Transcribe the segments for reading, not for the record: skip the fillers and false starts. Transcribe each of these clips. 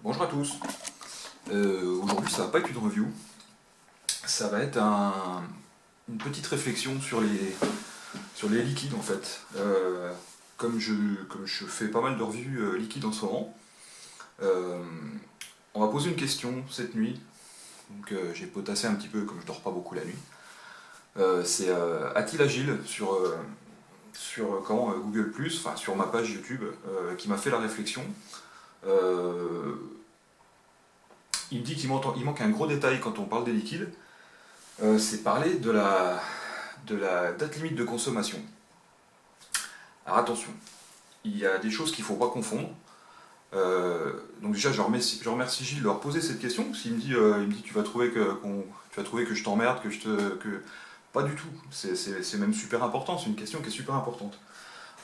Bonjour à tous. Aujourd'hui, ça va pas être une review, ça va être une petite réflexion sur les liquides en fait. Comme je fais pas mal de revues liquides en ce moment, euh, on va poser une question cette nuit. Donc j'ai potassé un petit peu comme je dors pas beaucoup la nuit. C'est Attila Gilles sur Google+, enfin sur ma page YouTube, qui m'a fait la réflexion. Euh, il me dit il manque un gros détail quand on parle des liquides. C'est parler de la date limite de consommation. Alors attention, il y a des choses qu'il ne faut pas confondre. Donc déjà, je remercie Gilles de leur poser cette question, parce qu'il il me dit tu vas trouver que je t'emmerde, que... Pas du tout, c'est même super important, c'est une question qui est super importante.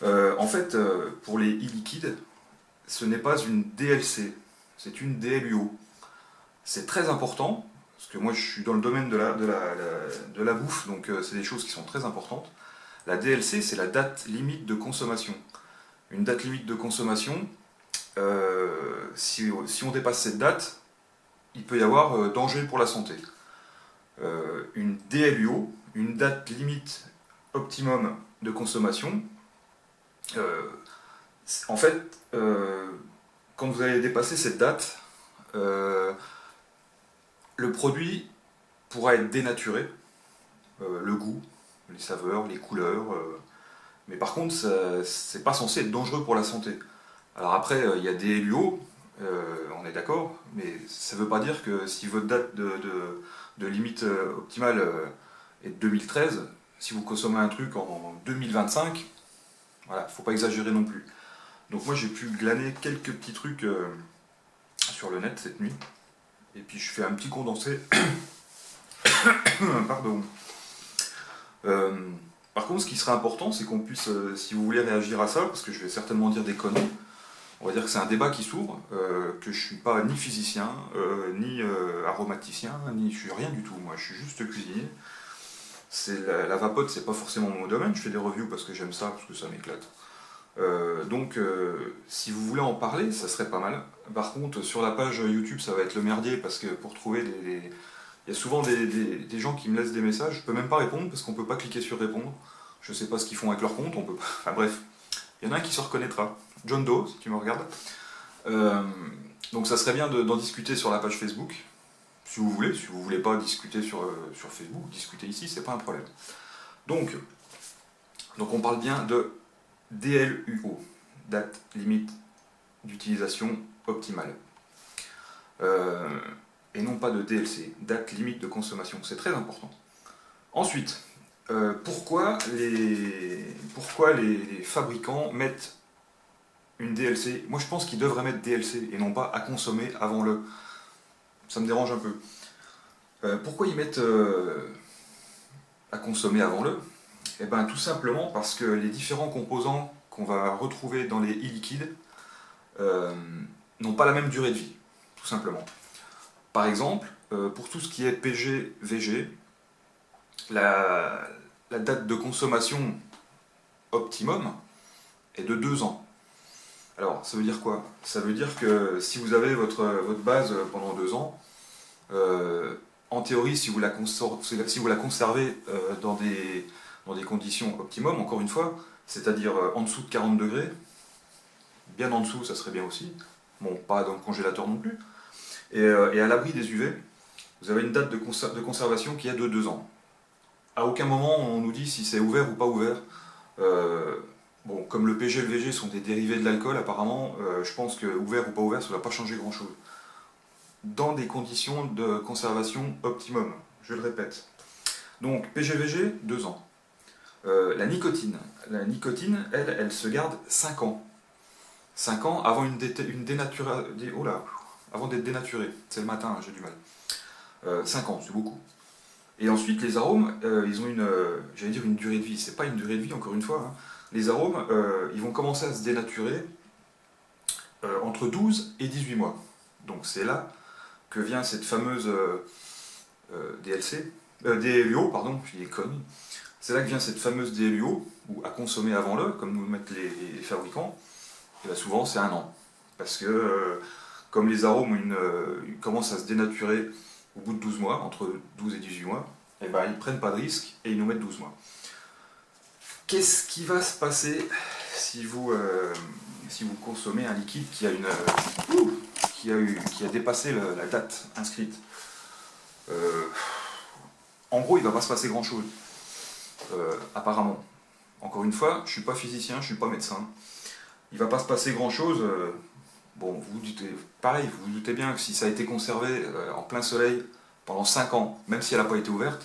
En fait, pour les e-liquides, ce n'est pas une DLC, c'est une DLUO. C'est très important, parce que moi je suis dans le domaine de la bouffe, donc c'est des choses qui sont très importantes. La DLC, c'est la date limite de consommation. Une date limite de consommation, si on dépasse cette date, il peut y avoir danger pour la santé. Une DLUO, une date limite optimum de consommation, euh, en fait, quand vous allez dépasser cette date, euh, le produit pourra être dénaturé, le goût, les saveurs, les couleurs, mais par contre, c'est pas censé être dangereux pour la santé. Alors après, il y a des LUO, on est d'accord, mais ça ne veut pas dire que si votre date de limite optimale est de 2013, si vous consommez un truc en 2025, voilà, faut pas exagérer non plus. Donc moi j'ai pu glaner quelques petits trucs sur le net cette nuit, et puis je fais un petit condensé. Pardon. Euh, Par contre, ce qui serait important, c'est qu'on puisse, si vous voulez réagir à ça, parce que je vais certainement dire des conneries, on va dire que c'est un débat qui s'ouvre, que je suis pas ni physicien, ni aromaticien, ni je suis rien du tout. Moi, je suis juste cuisinier. La vapote, c'est pas forcément mon domaine. Je fais des reviews parce que j'aime ça, parce que ça m'éclate. Si vous voulez en parler, ça serait pas mal. Par contre, sur la page YouTube, ça va être le merdier parce que pour trouver il y a souvent des gens qui me laissent des messages. Je peux même pas répondre parce qu'on peut pas cliquer sur répondre. Je sais pas ce qu'ils font avec leur compte. On peut pas... Enfin bref, il y en a un qui se reconnaîtra. John Doe, si tu me regardes. Euh, donc ça serait bien d'en discuter sur la page Facebook, si vous voulez. Si vous voulez pas discuter sur Facebook, discuter ici, c'est pas un problème. Donc, donc on parle bien de DLUO, date limite d'utilisation optimale. Euh, et non pas de DLC, date limite de consommation. C'est très important. Ensuite, pourquoi les fabricants mettent une DLC? Moi je pense qu'ils devraient mettre DLC et non pas à consommer avant le. Ça me dérange un peu. Pourquoi ils mettent à consommer avant le? Eh bien tout simplement parce que les différents composants qu'on va retrouver dans les e-liquides euh, n'ont pas la même durée de vie, tout simplement. Par exemple, pour tout ce qui est PG-VG, la, la date de consommation optimum est de 2 ans. Alors, ça veut dire quoi? Ça veut dire que si vous avez votre base pendant 2 ans, en théorie, si vous la conservez dans des conditions optimum, encore une fois, c'est-à-dire en dessous de 40 degrés, bien en dessous, ça serait bien aussi, bon, pas dans le congélateur non plus, et à l'abri des UV, vous avez une date de conservation qui est de 2 ans. À aucun moment on nous dit si c'est ouvert ou pas ouvert. Euh, bon, comme le PG et le VG sont des dérivés de l'alcool, apparemment, je pense que ouvert ou pas ouvert, ça ne va pas changer grand-chose. Dans des conditions de conservation optimum, je le répète. Donc PG-VG, 2 ans. La nicotine, elle se garde 5 ans. 5 ans avant une oh là, avant d'être dénaturée. C'est le matin, hein, j'ai du mal. 5 ans, c'est beaucoup. Et ensuite, les arômes, ils ont j'allais dire une durée de vie. C'est pas une durée de vie, encore une fois. Hein. Les arômes, ils vont commencer à se dénaturer entre 12 et 18 mois. Donc c'est là que vient cette fameuse DLUO, pardon, je dis des connes. C'est là que vient cette fameuse DLUO, ou à consommer avant le, comme nous le mettent les fabricants. Et bien souvent, c'est 1 an. Parce que comme les arômes ils commencent à se dénaturer au bout de 12 mois, entre 12 et 18 mois, et ben, ils ne prennent pas de risque et ils nous mettent 12 mois. Qu'est-ce qui va se passer si vous consommez un liquide qui a dépassé la date inscrite? En gros, il ne va pas se passer grand-chose, apparemment. Encore une fois, je ne suis pas physicien, je ne suis pas médecin. Il ne va pas se passer grand-chose. Bon, vous vous doutez bien que si ça a été conservé en plein soleil pendant 5 ans, même si elle n'a pas été ouverte,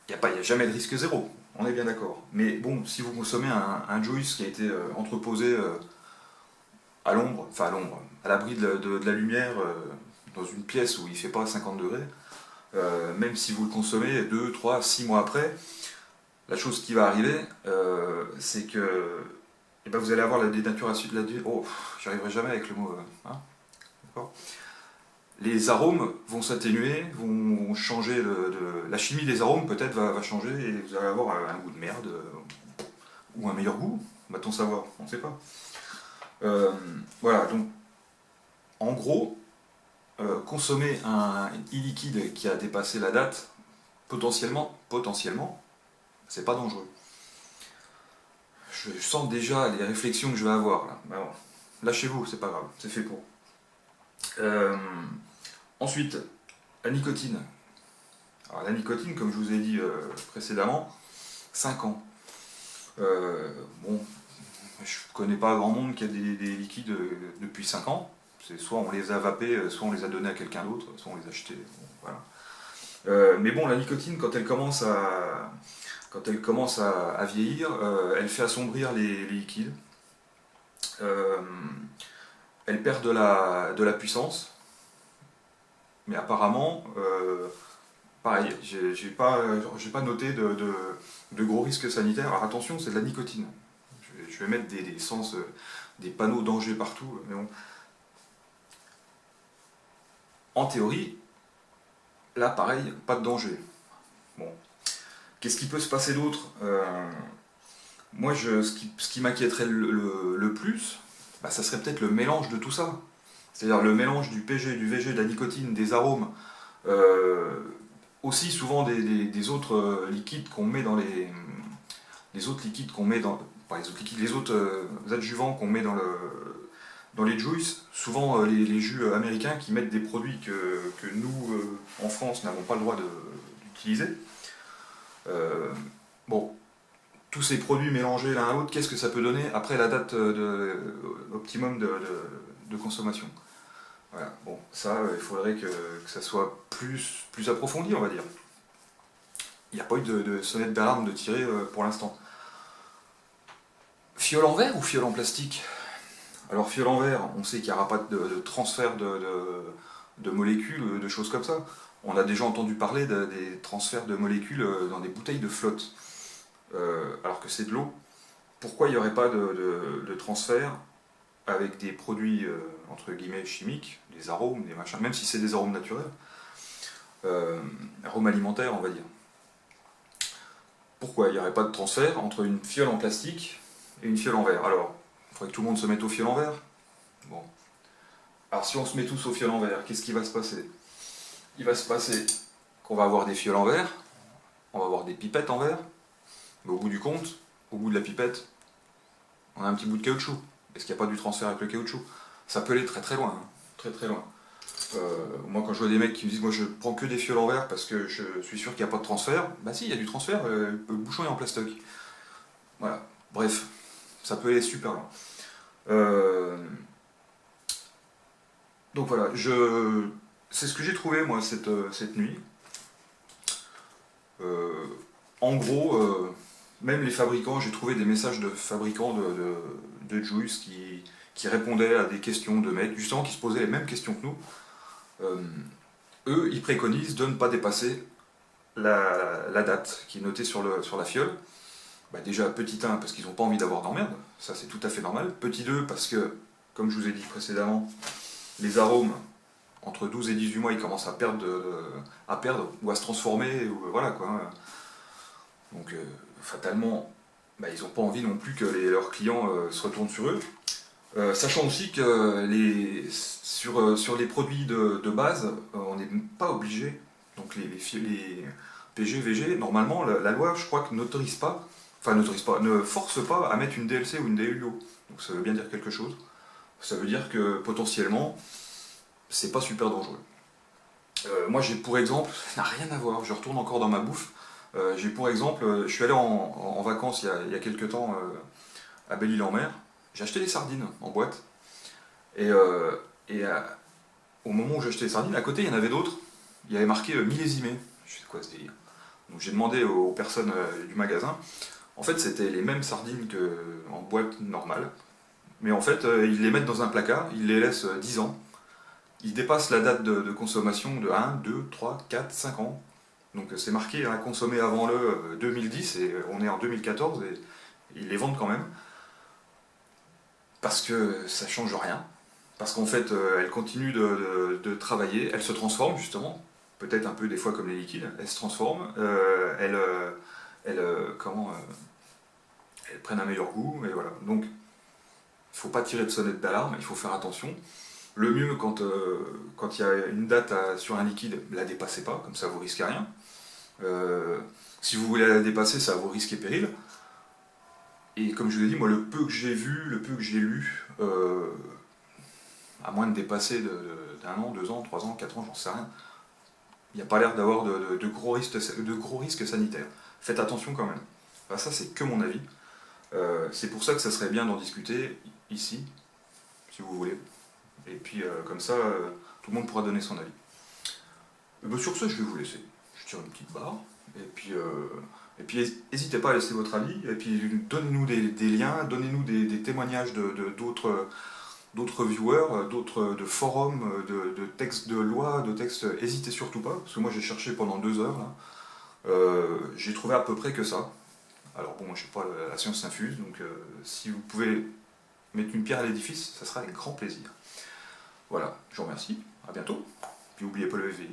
il n'y a jamais de risque zéro. On est bien d'accord. Mais bon, si vous consommez un juice qui a été entreposé à l'ombre, enfin à l'ombre, à l'abri de la lumière, dans une pièce où il ne fait pas 50 degrés, même si vous le consommez 2, 3, 6 mois après, la chose qui va arriver, c'est que ben vous allez avoir la dénaturation. J'y arriverai jamais avec le mot. Hein, d'accord. Les arômes vont s'atténuer, vont changer, la chimie des arômes peut-être va changer et vous allez avoir un goût de merde ou un meilleur goût, va-t-on savoir, on ne sait pas. Voilà, donc en gros, consommer un e-liquide qui a dépassé la date, potentiellement, c'est pas dangereux. Je sens déjà les réflexions que je vais avoir là. Ben bon, lâchez-vous, c'est pas grave, c'est fait pour. Ensuite, la nicotine. Alors la nicotine, comme je vous ai dit précédemment, 5 ans. Bon, je ne connais pas grand monde qui a des liquides depuis 5 ans. C'est soit on les a vapés, soit on les a donnés à quelqu'un d'autre, soit on les a achetés. Bon, voilà. Mais bon, la nicotine, quand elle commence à vieillir, elle fait assombrir les liquides. Elle perd de la puissance. Mais apparemment, pareil, j'ai pas noté de gros risques sanitaires. Alors attention, c'est de la nicotine. Je vais mettre des panneaux danger partout, mais bon. En théorie, là pareil, pas de danger. Bon. Qu'est-ce qui peut se passer d'autre? Moi, ce qui m'inquiéterait le plus, bah, ça serait peut-être le mélange de tout ça. C'est-à-dire le mélange du PG, du VG, de la nicotine, des arômes, aussi souvent des autres liquides qu'on met dans les autres liquides qu'on met dans, pas les autres liquides, les autres adjuvants qu'on met dans les juices, souvent les jus américains qui mettent des produits que nous, en France, n'avons pas le droit d'utiliser. Bon, tous ces produits mélangés l'un à l'autre, qu'est-ce que ça peut donner après la date optimum de consommation? Voilà, bon, ça, il faudrait que ça soit plus approfondi, on va dire. Il n'y a pas eu de sonnette d'alarme de tirer pour l'instant. Fiole en verre ou fiole en plastique? Alors, fiole en verre, on sait qu'il n'y aura pas de transfert de molécules, de choses comme ça. On a déjà entendu parler des transferts de molécules dans des bouteilles de flotte, alors que c'est de l'eau. Pourquoi il n'y aurait pas de transfert avec des produits entre guillemets chimiques, des arômes, des machins, même si c'est des arômes naturels, arômes alimentaires, on va dire. Pourquoi il n'y aurait pas de transfert entre une fiole en plastique et une fiole en verre? Alors, il faudrait que tout le monde se mette aux fioles en verre. Bon. Alors si on se met tous aux fioles en verre, qu'est-ce qui va se passer? Il va se passer qu'on va avoir des fioles en verre, on va avoir des pipettes en verre, mais au bout du compte, au bout de la pipette, on a un petit bout de caoutchouc. Est-ce qu'il n'y a pas du transfert avec le caoutchouc? Ça peut aller très très loin, hein. Très très loin. Moi quand je vois des mecs qui me disent moi je prends que des fioles en verre parce que je suis sûr qu'il n'y a pas de transfert, bah si, il y a du transfert, le bouchon est en plastoc. Voilà, bref, ça peut aller super loin. Donc voilà, c'est ce que j'ai trouvé moi cette nuit. En gros, même les fabricants, j'ai trouvé des messages de fabricants de juice qui répondaient à des questions de mecs, justement qui se posaient les mêmes questions que nous. Eux, ils préconisent de ne pas dépasser la date qui est notée sur la fiole. Bah déjà, petit 1, parce qu'ils n'ont pas envie d'avoir d'emmerde, ça c'est tout à fait normal. Petit 2, parce que, comme je vous ai dit précédemment, les arômes, entre 12 et 18 mois, ils commencent à perdre ou à se transformer, ou voilà quoi. Donc, fatalement, bah, ils n'ont pas envie non plus que leurs clients se retournent sur eux. Sachant aussi que sur les produits de base, on n'est pas obligé, donc les PG, VG, normalement la loi je crois que n'autorise pas, ne force pas à mettre une DLC ou une DLUO. Donc ça veut bien dire quelque chose. Ça veut dire que potentiellement c'est pas super dangereux. Moi j'ai pour exemple, ça n'a rien à voir, je retourne encore dans ma bouffe. J'ai pour exemple, je suis allé en vacances il y a quelques temps à Belle-Île-en-Mer. J'ai acheté des sardines en boîte. Et, euh, et au moment où j'ai acheté les sardines, à côté il y en avait d'autres. Il y avait marqué millésimé. Je sais quoi ce délire. Donc j'ai demandé aux personnes du magasin. En fait, c'était les mêmes sardines qu'en boîte normale. Mais en fait, ils les mettent dans un placard, ils les laissent 10 ans. Ils dépassent la date de consommation de 1, 2, 3, 4, 5 ans. Donc c'est marqué à consommer avant le 2010 et on est en 2014 et ils les vendent quand même. Parce que ça change rien. Parce qu'en fait, elles continuent de travailler, elles se transforment justement. Peut-être un peu des fois comme les liquides, elles se transforment, elles prennent un meilleur goût, et voilà. Donc, il ne faut pas tirer de sonnette d'alarme, il faut faire attention. Le mieux, quand il y a une date sur un liquide, la dépassez pas, comme ça vous risquez rien. Euh, si vous voulez la dépasser, ça vous risquez péril. Et comme je vous l'ai dit, moi, le peu que j'ai vu, le peu que j'ai lu, à moins de dépasser d'un an, 2 ans, 3 ans, 4 ans, j'en sais rien, il n'y a pas l'air d'avoir de gros risques sanitaires. Faites attention quand même. Enfin, ça, c'est que mon avis. C'est pour ça que ça serait bien d'en discuter ici, si vous voulez. Et puis, comme ça, tout le monde pourra donner son avis. Sur ce, je vais vous laisser. Je tire une petite barre. Et puis, n'hésitez pas à laisser votre avis. Et puis, donnez-nous des liens, donnez-nous des témoignages d'autres viewers, d'autres de forums, de textes de loi, de textes. N'hésitez surtout pas, parce que moi j'ai cherché pendant 2 heures. Là. J'ai trouvé à peu près que ça. Alors bon, moi je ne suis pas la science infuse, donc si vous pouvez mettre une pierre à l'édifice, ça sera avec grand plaisir. Voilà, je vous remercie, à bientôt, puis n'oubliez pas le FVI.